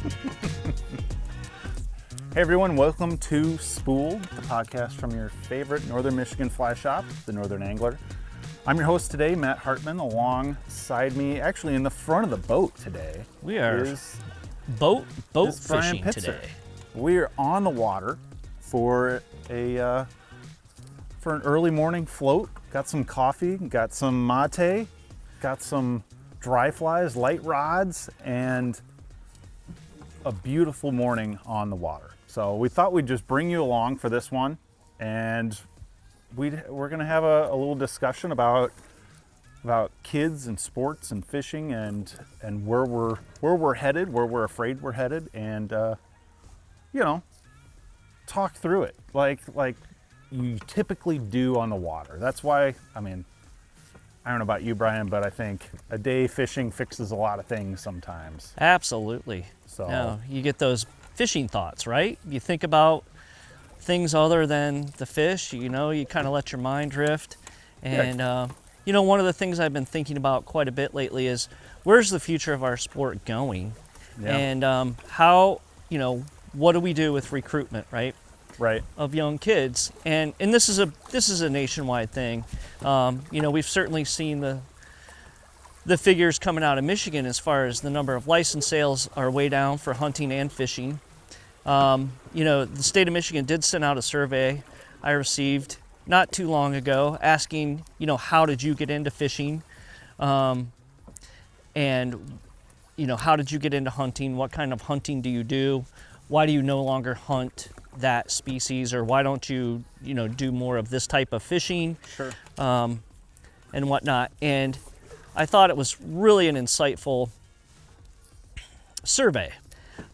Hey everyone, welcome to Spooled, the podcast from your favorite Northern Michigan fly shop, the Northern Angler. I'm your host today, Matt Hartman. Alongside me, actually in the front of the boat today, we are is boat Brian fishing Pitzer. today. We're on the water for an early morning float. Got some coffee, got some mate, got some dry flies, light rods, and a beautiful morning on the water. So we thought we'd just bring you along for this one, and we're going to have a little discussion about kids and sports and fishing and where we're headed, where we're afraid we're headed, and talk through it like you typically do on the water. That's why, I don't know about you, Brian, but I think a day fishing fixes a lot of things sometimes. Absolutely. So no, you get those fishing thoughts, right? You think about things other than the fish, you kind of let your mind drift. And, one of the things I've been thinking about quite a bit lately is where's the future of our sport going? Yeah. And how, what do we do with recruitment, right? Right. Of young kids. And this is a nationwide thing. We've certainly seen the figures coming out of Michigan as far as the number of license sales are way down for hunting and fishing. The state of Michigan did send out a survey I received not too long ago asking, how did you get into fishing? And how did you get into hunting? What kind of hunting do you do? Why do you no longer hunt that species, or why don't you, do more of this type of fishing? Sure. And whatnot. And I thought it was really an insightful survey.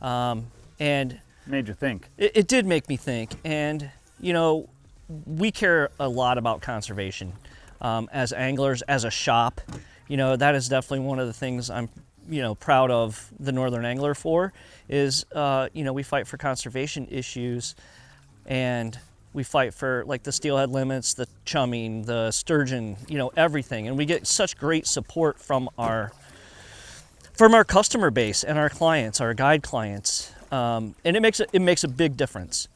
And made you think. It did make me think. And, we care a lot about conservation as anglers, as a shop. That is definitely one of the things I'm, proud of the Northern Angler for is, we fight for conservation issues, and we fight for like the steelhead limits, the chumming, the sturgeon, everything. And we get such great support from our customer base and our clients, our guide clients. And it makes a big difference.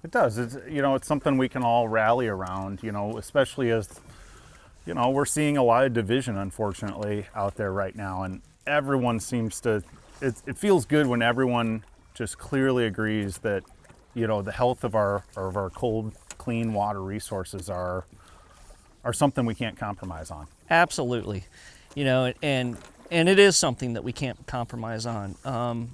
It does. It's something we can all rally around, especially as, we're seeing a lot of division, unfortunately, out there right now. And everyone seems to, it feels good when everyone just clearly agrees that, the health of our cold, clean water resources are something we can't compromise on. Absolutely. And it is something that we can't compromise on.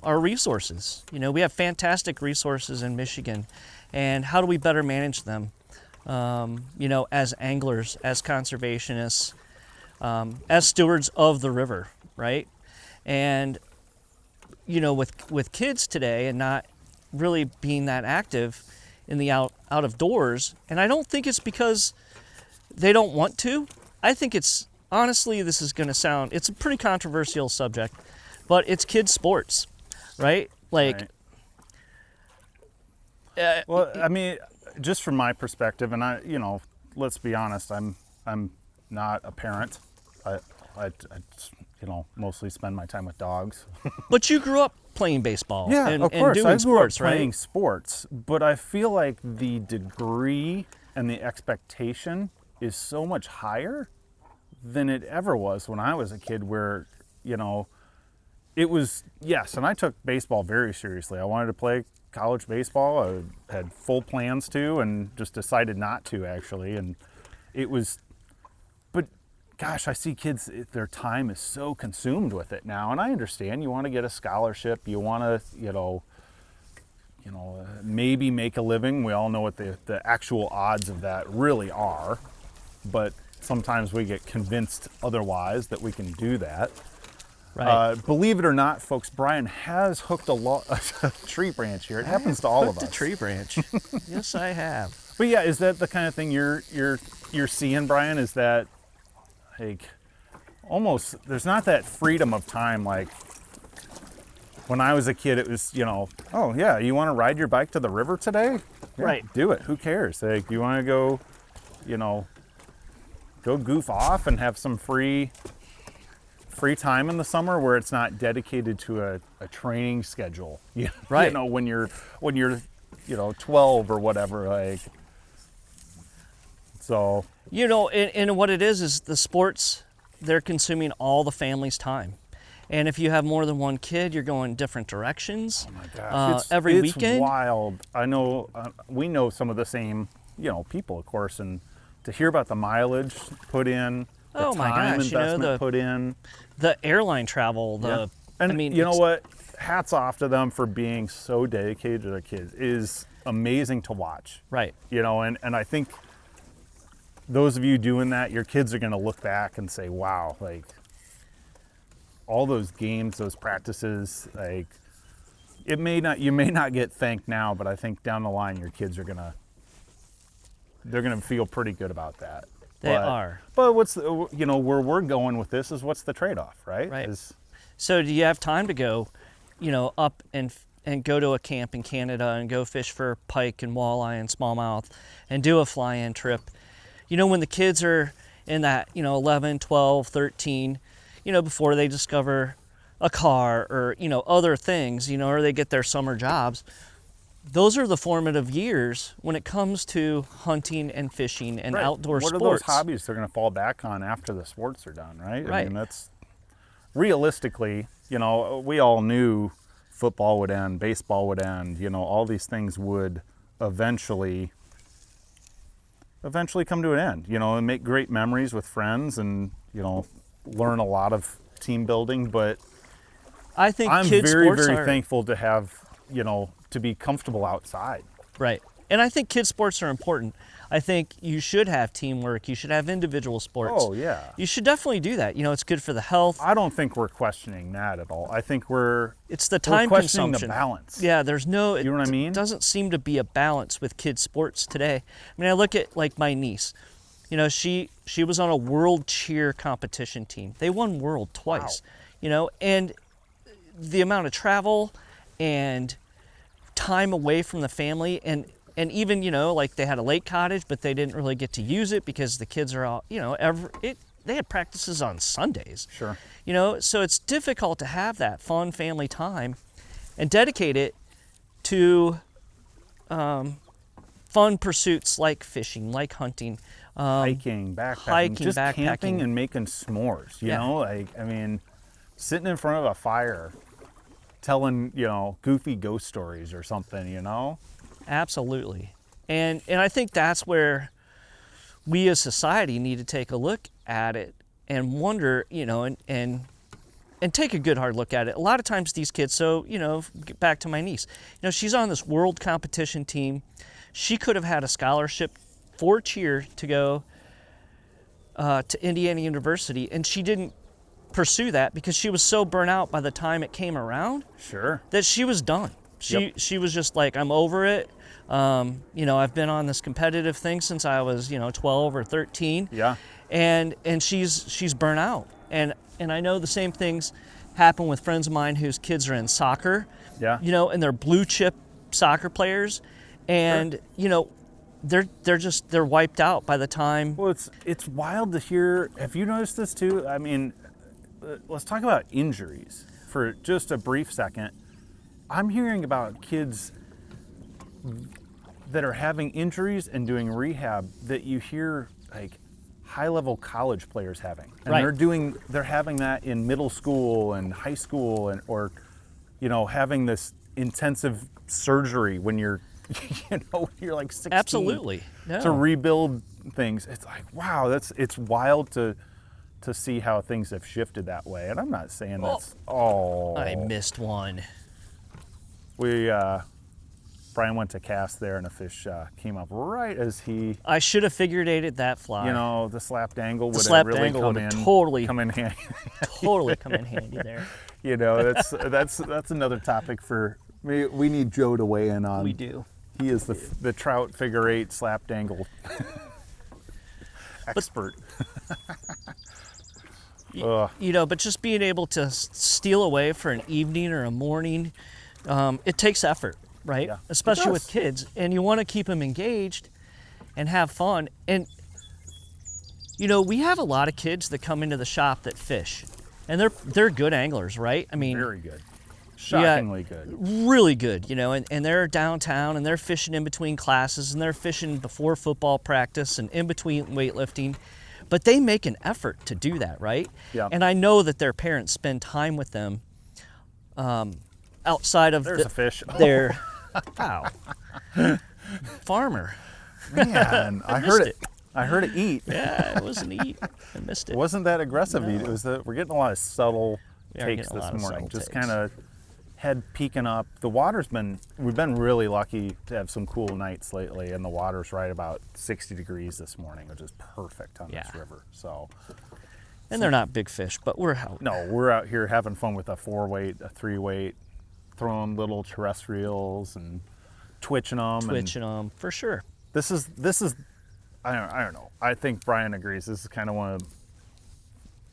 Our resources, we have fantastic resources in Michigan, and how do we better manage them? As anglers, as conservationists, as stewards of the river, right? And, with kids today and not really being that active in the out of doors, and I don't think it's because they don't want to. I think it's, honestly, this is going to sound, it's a pretty controversial subject, but it's kids' sports, right? Right. Just from my perspective, and let's be honest, I'm not a parent. I mostly spend my time with dogs. But you grew up playing baseball, yeah, and, of course. and doing I grew sports, up playing right? sports, but I feel like the degree and the expectation is so much higher than it ever was when I was a kid, where, it was, yes, and I took baseball very seriously. I wanted to play college baseball. I had full plans to, and just decided not to, actually. And it was, but gosh, I see kids, their time is so consumed with it now. And I understand, you want to get a scholarship, you want to, maybe make a living. We all know what the actual odds of that really are, but sometimes we get convinced otherwise that we can do that. Right. Believe it or not, folks, Brian has hooked a tree branch here. It happens to all of us. A tree branch. Yes, I have. But yeah, is that the kind of thing you're seeing, Brian? Is that like almost, there's not that freedom of time like when I was a kid? It was, oh yeah, you want to ride your bike to the river today? Yeah, right. Do it. Who cares? Like, you want to go, go goof off and have some free free time in the summer where it's not dedicated to a training schedule. Right. You know, when you're 12 or whatever, like. So. You know, and what it is the sports, they're consuming all the family's time. And if you have more than one kid, you're going different directions. Oh my gosh, every it's weekend. Wild. I know, we know some of the same, people, of course, and to hear about the mileage put in, the Oh my time gosh, investment put in. The airline travel, And I mean, you know what? Hats off to them for being so dedicated to their kids. It is amazing to watch. Right. And I think those of you doing that, your kids are going to look back and say, wow, like all those games, those practices, like you may not get thanked now, but I think down the line your kids are they're going to feel pretty good about that. They are. But where we're going with this is what's the trade-off, right? Right. So do you have time to go, up and go to a camp in Canada and go fish for pike and walleye and smallmouth and do a fly-in trip? When the kids are in that, 11, 12, 13, before they discover a car or, other things, or they get their summer jobs, those are the formative years when it comes to hunting and fishing and right. outdoor sports. What are those hobbies they're going to fall back on after the sports are done, right? Right. I mean, that's realistically, we all knew football would end, baseball would end, all these things would eventually come to an end, and make great memories with friends and, learn a lot of team building. But I think I'm kids very, sports very are, thankful to have, to be comfortable outside. Right. And I think kids sports are important. I think you should have teamwork. You should have individual sports. Oh, yeah. You should definitely do that. It's good for the health. I don't think we're questioning that at all. I think It's the time questioning consumption. the balance. Yeah, there's no. You know what I mean? It doesn't seem to be a balance with kids sports today. I mean, I look at like my niece. She was on a world cheer competition team. They won world twice. Wow. And the amount of travel and time away from the family and even, like they had a lake cottage, but they didn't really get to use it because the kids are all, they had practices on Sundays. Sure. So it's difficult to have that fun family time and dedicate it to fun pursuits like fishing, like hunting, hiking, backpacking, just camping and making s'mores, you know? I mean, sitting in front of a fire telling, goofy ghost stories or something, Absolutely. And I think that's where we as society need to take a look at it and wonder, and take a good hard look at it. A lot of times these kids, so, get back to my niece, she's on this world competition team. She could have had a scholarship for cheer to go to Indiana University, and she didn't pursue that because she was so burnt out by the time it came around. Sure. That she was done. She was just like, I'm over it. I've been on this competitive thing since I was, 12 or 13. Yeah. And she's burnt out. And I know the same things happen with friends of mine whose kids are in soccer. Yeah. And they're blue chip soccer players, and sure. They're wiped out by the time. Well, it's wild to hear. Have you noticed this too? I mean, let's talk about injuries for just a brief second. I'm hearing about kids that are having injuries and doing rehab that you hear like high-level college players having, and right. they're having that in middle school and high school, or having this intensive surgery when you're you're like 16. Absolutely. No. To rebuild things. It's like, wow, it's wild to see how things have shifted that way. And I'm not saying that's I missed one. Brian went to cast there, and a fish came up right as he. I should have figured out that fly. The slap dangle would have really come in handy. Totally come in handy there. That's another topic for me. We need Joe to weigh in on. We do. He is the trout figure 8 slap dangle expert. But just being able to steal away for an evening or a morning, it takes effort, right? Yeah, especially with kids, and you want to keep them engaged and have fun. And we have a lot of kids that come into the shop that fish, and they're good anglers, right? I mean, Very good. Shockingly good. really good, you know, and they're downtown and they're fishing in between classes and they're fishing before football practice and in between weightlifting, but they make an effort to do that, right? Yeah. And I know that their parents spend time with them outside of There's a fish. their wow, farmer. Man, I heard it. I heard it eat. Yeah, it wasn't eat. I missed it. It wasn't that aggressive eat. It was we're getting a lot of subtle We are takes getting a lot this of morning. subtle Just takes. kind of head peeking up. The water's we've been really lucky to have some cool nights lately, and the water's right about 60 degrees this morning, which is perfect on this Yeah. river. So, And they're not big fish, but we're out. no, we're out here having fun with a 4-weight, a 3-weight, throwing little terrestrials and twitching them. Twitching them for sure. This is I don't know. I think Brian agrees. This is kind of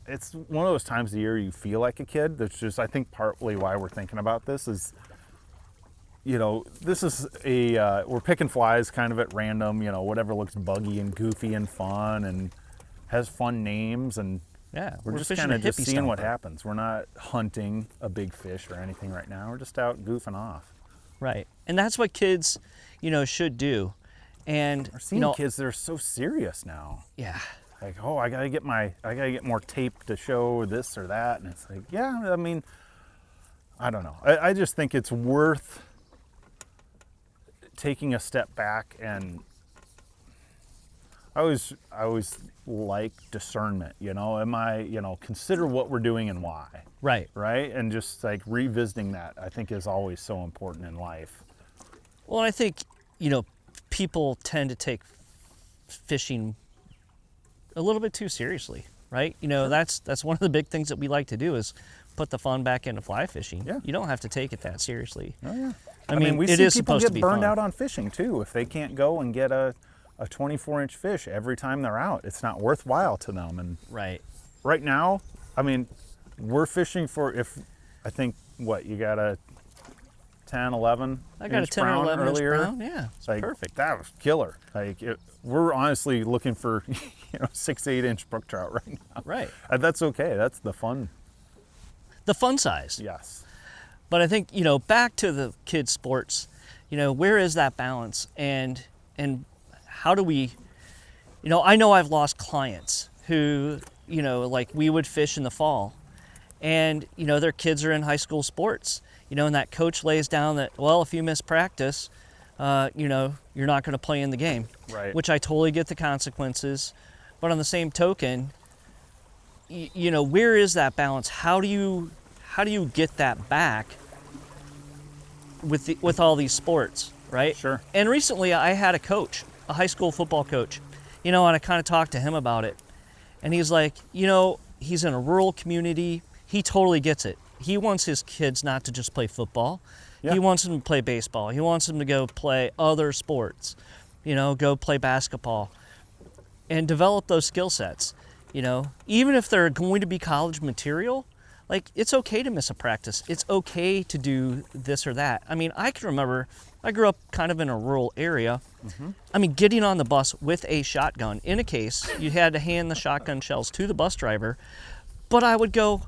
it's one of those times of the year you feel like a kid. That's just, I think, partly why we're thinking about this is, you know, this is we're picking flies kind of at random, you know, whatever looks buggy and goofy and fun and has fun names, and Yeah, we're just fishing kind a of just hippie seeing what stomper. happens. We're not hunting a big fish or anything right now. We're just out goofing off. Right, and that's what kids, you know, should do. And We're seeing you know, kids that are so serious now. yeah, Like, oh, I gotta get more tape to show this or that, and it's like, yeah, I mean, I don't know. I just think it's worth taking a step back, and I always like discernment. You know, consider what we're doing and why, right. right? And just like revisiting that, I think, is always so important in life. Well, I think, you know, people tend to take fishing a little bit too seriously, right? You know, that's one of the big things that we like to do is put the fun back into fly fishing. Yeah. You don't have to take it that seriously. Oh yeah. I mean, we it see is people supposed to get be burned fun. out on fishing too. If they can't go and get a 24-inch fish every time they're out, it's not worthwhile to them. And Right. right now, I mean, we're fishing for, I think, what, you got a 10, 11 I got a inch 10 or brown 11 inch earlier? brown. Yeah, it's Like, perfect. that was killer. Like, we're honestly looking for 6 to 8 inch brook trout right now. Right. And that's okay. That's the fun. The fun size. Yes. But I think, you know, back to the kids' sports, you know, where is that balance? And how do we, you know I've lost clients who, you know, like we would fish in the fall and, you know, their kids are in high school sports, you know, and that coach lays down that, well, if you miss practice, you know, you're not going to play in the game. Right. Which I totally get the consequences. But on the same token, you know, where is that balance? How do you get that back with all these sports, right? Sure. And recently I had a coach, a high school football coach, you know, and I kind of talked to him about it. And he's like, you know, he's in a rural community. He totally gets it. He wants his kids not to just play football. Yeah. He wants them to play baseball. He wants them to go play other sports, you know, go play basketball and develop those skill sets. You know, even if they're going to be college material, like, it's okay to miss a practice. It's okay to do this or that. I mean, I can remember, I grew up kind of in a rural area. I mean, getting on the bus with a shotgun. In a case, you had to hand the shotgun shells to the bus driver, but I would go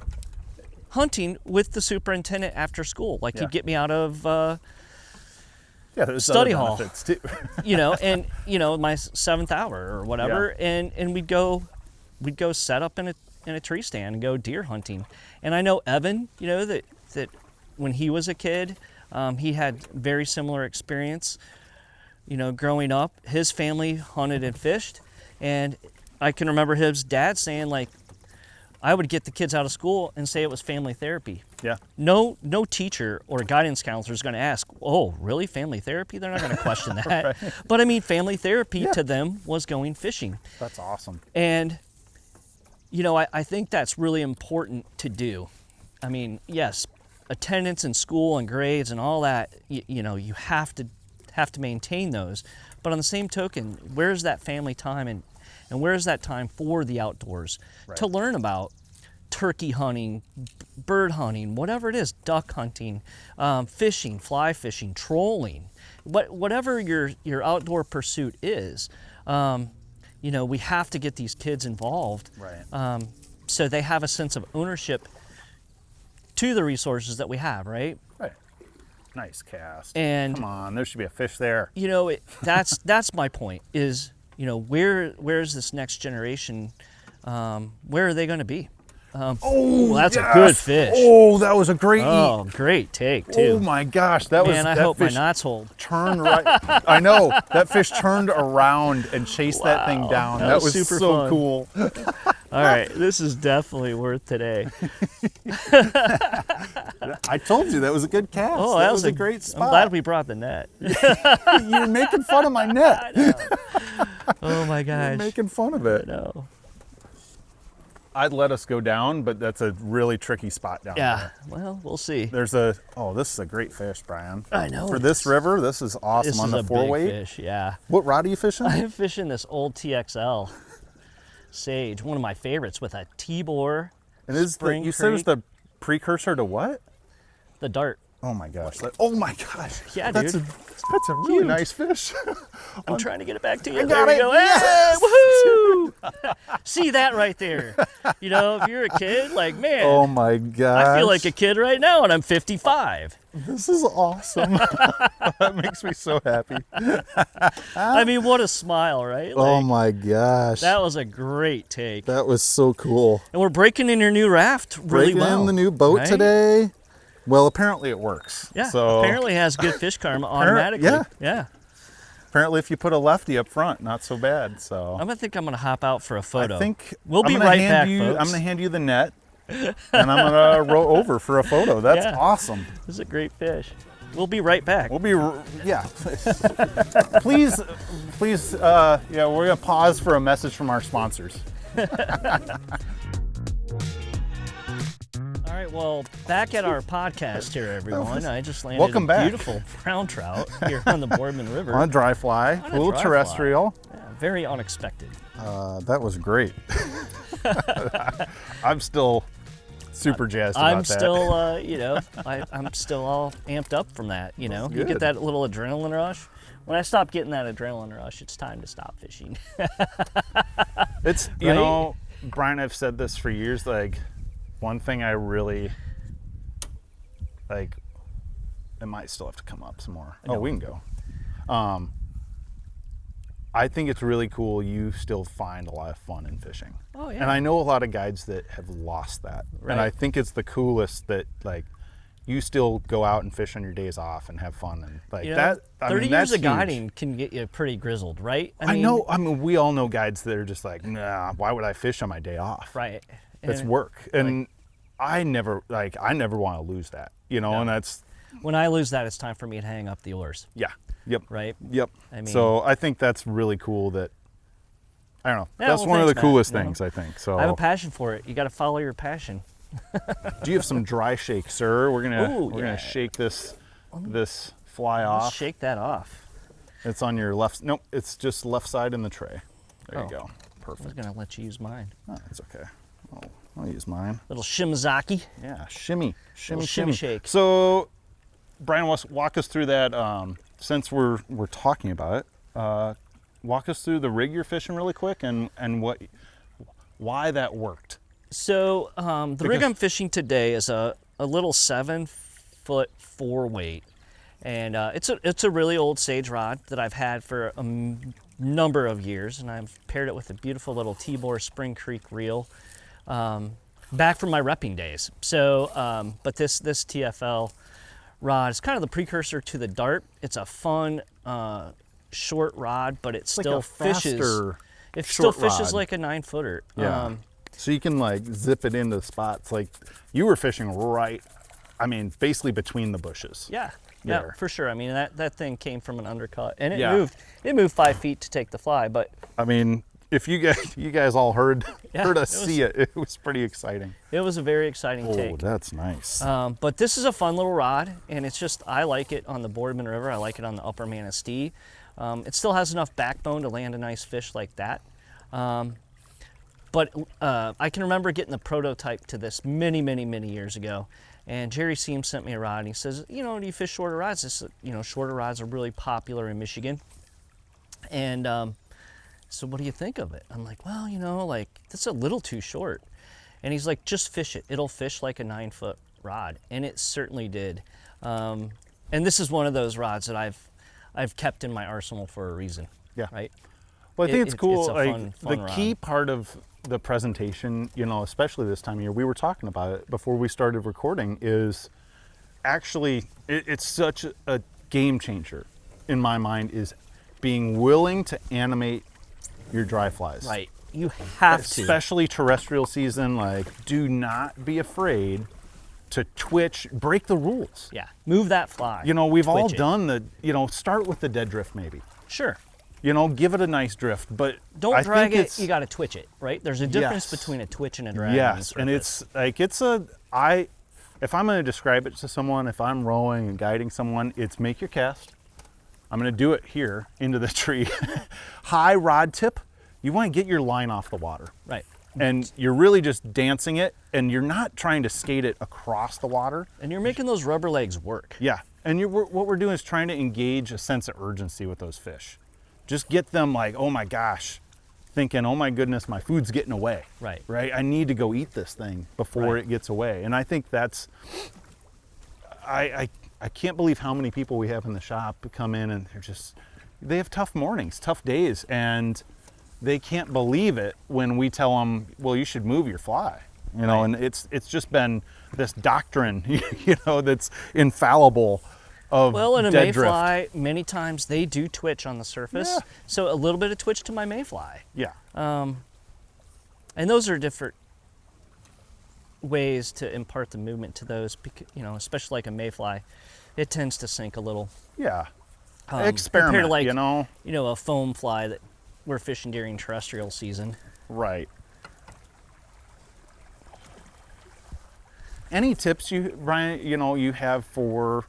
hunting with the superintendent after school. Like, Yeah. he'd get me out of, Yeah, there's Study other hall. benefits too. you know, and, you know, my 7th hour or whatever, and we'd go set up in a tree stand and go deer hunting. And I know Evan, you know, that when he was a kid, he had very similar experience, you know, growing up. His family hunted and fished, and I can remember his dad saying, like, I would get the kids out of school and say it was family therapy. Yeah. No teacher or guidance counselor is going to ask, oh, really, family therapy? They're not going to question that. But I mean, family therapy to them was going fishing. That's awesome. And, you know, I think that's really important to do. I mean, yes, attendance in school and grades and all that, you know, you have to maintain those. But on the same token, where's that family time and where's that time for the outdoors to learn about turkey hunting, bird hunting, whatever it is, duck hunting, fishing, fly fishing, trolling, whatever your outdoor pursuit is. You know, we have to get these kids involved. Right. so they have a sense of ownership to the resources that we have, right? Right. Nice cast. And come on, there should be a fish there. you know, that's my point. Is, you know, where's this next generation? Where are they going to be? Oh, that's yes. a good fish. Oh, that was a great Oh, eat. great take too. Oh my gosh, that was Man, I that hope my fish knots hold. turned right. I know that fish turned around and chased that thing down. that That was was super so fun. cool. All right, this is definitely worth today. I told you that was a good cast. Oh, that was a great I'm spot. glad we brought the net. You're making fun of my net. Oh my You're gosh. making fun of it. No. I'd let us go down, but that's a really tricky spot down Yeah. there. Well, we'll see. This is a great fish, Brian. I know For it this is. river, this is awesome This on is the a big 4-weight. fish. Yeah. What rod are you fishing? I'm fishing this old TXL Sage, one of my favorites, with a T-bore. And is Spring you said it was Creek. the precursor to what? The Dart. Oh my gosh. Oh my gosh. Yeah, that's dude. That's a really Huge. nice fish. I'm trying to get it back to you. I There got we it. go. Yes. Hey, woohoo! See that right there? You know, if you're a kid, like, man, Oh my gosh. I feel like a kid right now, and I'm 55. This is awesome. That makes me so happy. I mean, what a smile, right? Oh Like, my gosh. that was a great take. That was so cool. And we're breaking in your new raft really Breaking well. in the new boat right? today. Well, apparently it works. Yeah, So apparently it has good fish karma automatically. yeah. apparently if you put a lefty up front, not so bad. So I'm gonna hop out for a photo. I think we'll be I'm gonna right hand back, you, folks. I'm gonna hand you the net, and I'm gonna row over for a photo. That's Yeah. awesome. This is a great fish. We'll be right back. We'll be, yeah. please, yeah, we're gonna pause for a message from our sponsors. All right, well, back at our podcast here, everyone. I just landed Welcome a back. beautiful brown trout here on the Boardman River. On a dry fly, On a little dry terrestrial. fly. Yeah, very unexpected. That was great. I'm still super jazzed about I'm that. still, you know, I'm still all amped up from that. You know, you get good. that little adrenaline rush. When I stop getting that adrenaline rush, it's time to stop fishing. It's, you Right? know, Brian, I've said this for years, like, one thing I really, like, it might still have to come up some more. Oh, we can go. I think it's really cool you still find a lot of fun in fishing. Oh, yeah. And I know a lot of guides that have lost that. Right. And I think it's the coolest that, like, you still go out and fish on your days off and have fun. And, like, You know, that, 30 mean, years that's of huge. guiding can get you pretty grizzled, right? I know. I mean, we all know guides that are just like, nah, why would I fish on my day off? Right. It's And work. And I never want to lose that, you know, and that's, when I lose that, it's time for me to hang up the oars, yeah. Yep. right? Yep. I mean- so I think that's really cool that, I don't know. Yeah, That's well, one of the thanks, Matt, coolest you know. things, I think. So I have a passion for it. You got to follow your passion. do you have some dry shake, sir? We're Ooh, going yeah. to shake this fly Let's off. shake that off. It's on your left. Nope, it's just left side in the tray. There Oh. you go. I was Perfect. gonna let you use mine. Oh, it's okay. I'll use mine. Little Shimazaki. Yeah, shimmy, Little shimmy shake. So, Brian, walk us through that. Since we're talking about it, walk us through the rig you're fishing really quick and why that worked. So the rig Because- I'm fishing today is a little 7-foot 4-weight, and it's a really old Sage rod that I've had for a number of years, and I've paired it with a beautiful little T-bore Spring Creek reel, back from my repping days. So, but this TFL rod is kind of the precursor to the Dart. It's a fun short rod, but it like still a fishes. faster It still short fishes rod. like a 9-footer. Yeah. So you can like zip it into spots. Like you were fishing right, I mean, basically between the bushes. Yeah, There. for sure. I mean, that thing came from an undercut, and it Yeah. moved 5 feet to take the fly. But I mean, if you guys all heard Yeah, heard us it was- see it, it was pretty exciting. it was a very exciting Oh, take. that's nice. But this is a fun little rod, and it's just, I like it on the Boardman River. I like it on the Upper Manistee. It still has enough backbone to land a nice fish like that. But I can remember getting the prototype to this many, many, many years ago. And Jerry Seams sent me a rod, and he says, you know, do you fish shorter rods? This, you know, shorter rods are really popular in Michigan. And so what do you think of it? I'm like, well, you know, like, that's a little too short. And he's like, just fish it. It'll fish like a 9-foot rod. And it certainly did. And this is one of those rods that I've kept in my arsenal for a reason. Yeah. Right. Well, I think it's cool. It's a like fun the rod. key part of the presentation, you know, especially this time of year, we were talking about it before we started recording, is actually it's such a game changer in my mind, is being willing to animate your dry flies. Right. You have to. Especially terrestrial season, like, do not be afraid to twitch, break the rules. Yeah. Move that fly. You know, we've all Twitch it. done the, you know, start with the dead drift maybe. Sure. You know, give it a nice drift, but Don't I drag think it. You got to twitch it, right? There's a difference Yes. between a twitch and a drag. on the Yes, and surface. it's like if I'm going to describe it to someone, if I'm rowing and guiding someone, it's make your cast. I'm going to do it here into the tree. High rod tip. You want to get your line off the water. right. And you're really just dancing it, and you're not trying to skate it across the water. And you're making those rubber legs work. Yeah, and what we're doing is trying to engage a sense of urgency with those fish. Just get them like, oh my gosh, thinking, oh my goodness, my food's getting away. Right. Right? I need to go eat this thing before Right. it gets away. And I think that's, I can't believe how many people we have in the shop come in and they have tough mornings, tough days, and they can't believe it when we tell them, well, you should move your fly. You know, Right. and it's just been this doctrine, you know, that's infallible of Well, in a dead drift. mayfly, many times they do twitch on the surface. Yeah. So a little bit of twitch to my mayfly. Yeah. And those are different ways to impart the movement to those, you know, especially like a mayfly. It tends to sink a little. Yeah. Compared Experiment, to like, you know? a foam fly that we're fishing during terrestrial season. Right. Any tips you, Brian, you have for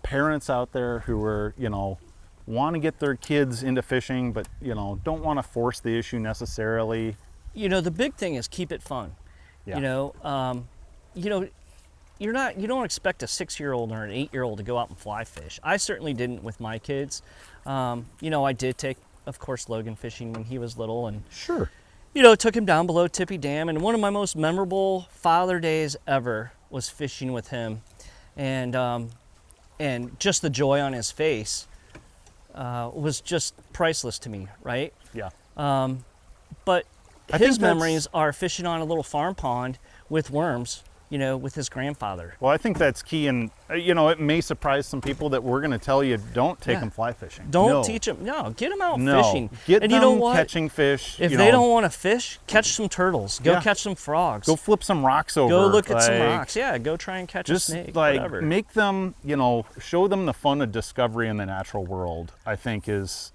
parents out there who are, want to get their kids into fishing, but, don't want to force the issue necessarily? The big thing is keep it fun. Yeah. You don't expect a 6-year-old or an 8-year-old to go out and fly fish. I certainly didn't with my kids. I did take, of course, Logan fishing when he was little, and Sure. took him down below Tippy Dam. And one of my most memorable father days ever was fishing with him, and just the joy on his face was just priceless to me, right? Yeah. But I his think that's- memories are fishing on a little farm pond with worms, with his grandfather. Well, I think that's key, and it may surprise some people that we're going to tell you don't take Yeah. them fly fishing. Don't No. teach them. No, get them out No. fishing. Get and them you know what? catching fish. If they don't want to fish, catch some turtles. Go Yeah. catch some frogs. go flip some rocks over. Go look at some like, rocks. Yeah, go try and catch Just a snake. like whatever. make them, show them the fun of discovery in the natural world. I think is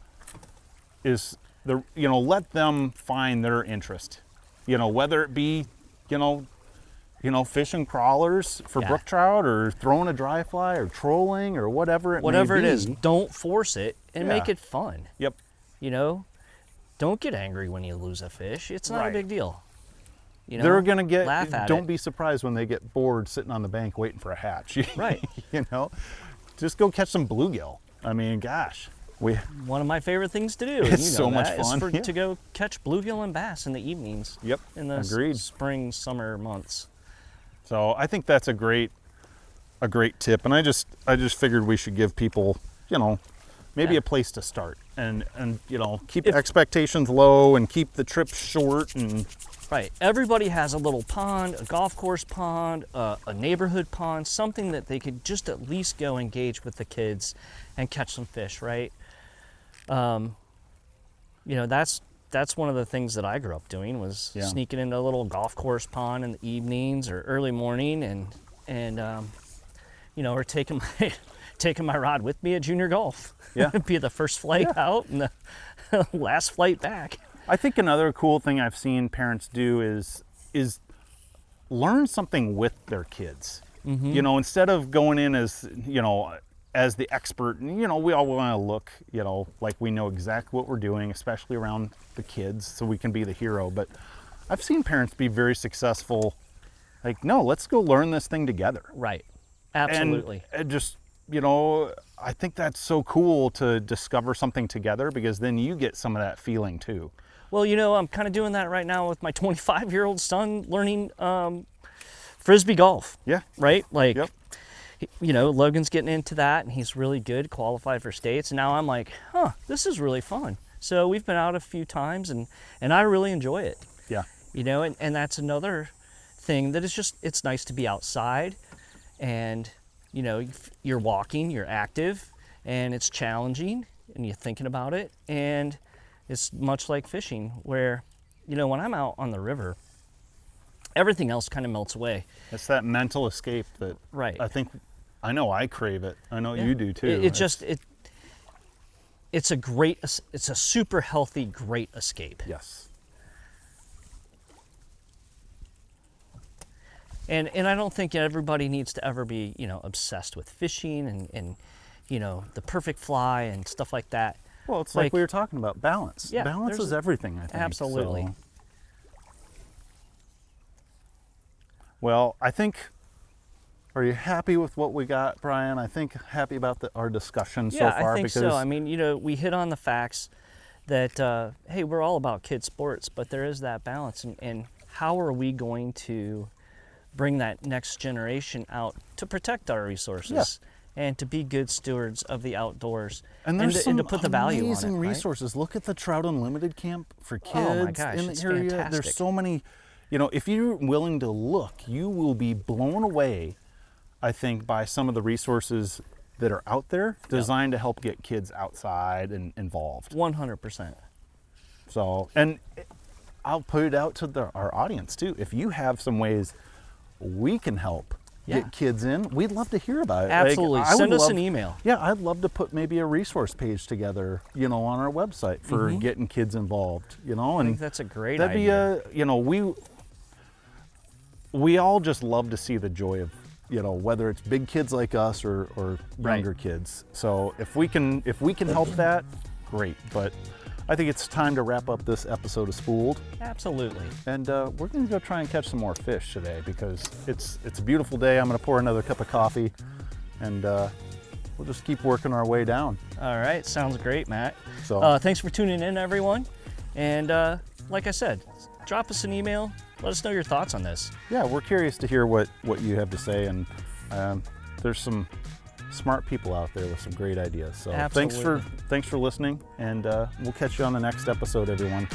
the let them find their interest. Whether it be, fishing crawlers for Yeah. brook trout, or throwing a dry fly, or trolling, or whatever it Whatever may it be. is, don't force it and make Yeah. it fun. Yep. Don't get angry when you lose a fish. It's not Right. a big deal. They're gonna get. laugh at Don't it. be surprised when they get bored sitting on the bank waiting for a hatch. Right. Just go catch some bluegill. I mean, gosh, One of my favorite things to do. It's so much fun, yeah. To go catch bluegill and bass in the evenings. Yep, In the agreed. spring, summer months. So I think that's a great tip, and I just figured we should give people, maybe Yeah. a place to start, and keep expectations low and keep the trips short, and Right. Everybody has a little pond, a golf course pond, a neighborhood pond, something that they could just at least go engage with the kids and catch some fish, right? That's one of the things that I grew up doing was Yeah. sneaking into a little golf course pond in the evenings or early morning and or taking my rod with me at junior golf. Yeah. Be the first flight out and the last flight back. I think another cool thing I've seen parents do is learn something with their kids. Instead of going in as the expert, and we all want to look, like we know exactly what we're doing, especially around the kids, so we can be the hero. But I've seen parents be very successful. Like, no, let's go learn this thing together. Right. Absolutely. And just, I think that's so cool to discover something together, because then you get some of that feeling too. Well, you know, I'm kind of doing that right now with my 25-year-old son learning Frisbee golf. Yeah. Right? Like, Yep. you know, Logan's getting into that and he's really good, qualified for states. And now I'm like, huh, this is really fun. So we've been out a few times and I really enjoy it. Yeah. You know, and that's another thing that is just, it's nice to be outside and, you know, you're walking, you're active, and it's challenging and you're thinking about it. And it's much like fishing where, you know, when I'm out on the river, everything else kind of melts away. It's that mental escape that Right. I know I crave it. I know Yeah. you do too. It's a super healthy, great escape. Yes. And I don't think everybody needs to ever be, you know, obsessed with fishing and you know, the perfect fly and stuff like that. Well, it's like we were talking about, balance. Yeah, Balance is everything, I think. Absolutely. So. Well, I think, are you happy with what we got, Brian? I think happy about our discussion so far. Yeah, I think because so. I mean, you know, we hit on the facts that, hey, we're all about kid sports, but there is that balance. And how are we going to bring that next generation out to protect our resources and to be good stewards of the outdoors and there's and to put the value on it, amazing right? resources. Look at the Trout Unlimited camp for kids Oh my gosh, in it's the area. fantastic. There's so many, you know, if you're willing to look, you will be blown away, I think, by some of the resources that are out there designed to help get kids outside and involved. 100%. So, and I'll put it out to our audience too. If you have some ways we can help get kids in, we'd love to hear about it. Absolutely. Like, Send us an email. Yeah, I'd love to put maybe a resource page together, you know, on our website for getting kids involved, you know. And I think that's a great that'd idea. be you know, we all just love to see the joy of, you know, whether it's big kids like us or younger kids. So if we can help that, great. But I think it's time to wrap up this episode of Spooled. Absolutely. And we're going to go try and catch some more fish today because it's a beautiful day. I'm going to pour another cup of coffee and we'll just keep working our way down. All right. Sounds great, Matt. So thanks for tuning in, everyone. And like I said, drop us an email. Let us know your thoughts on this. yeah, we're curious to hear what you have to say. And there's some smart people out there with some great ideas. So Absolutely. thanks for listening, and we'll catch you on the next episode, everyone.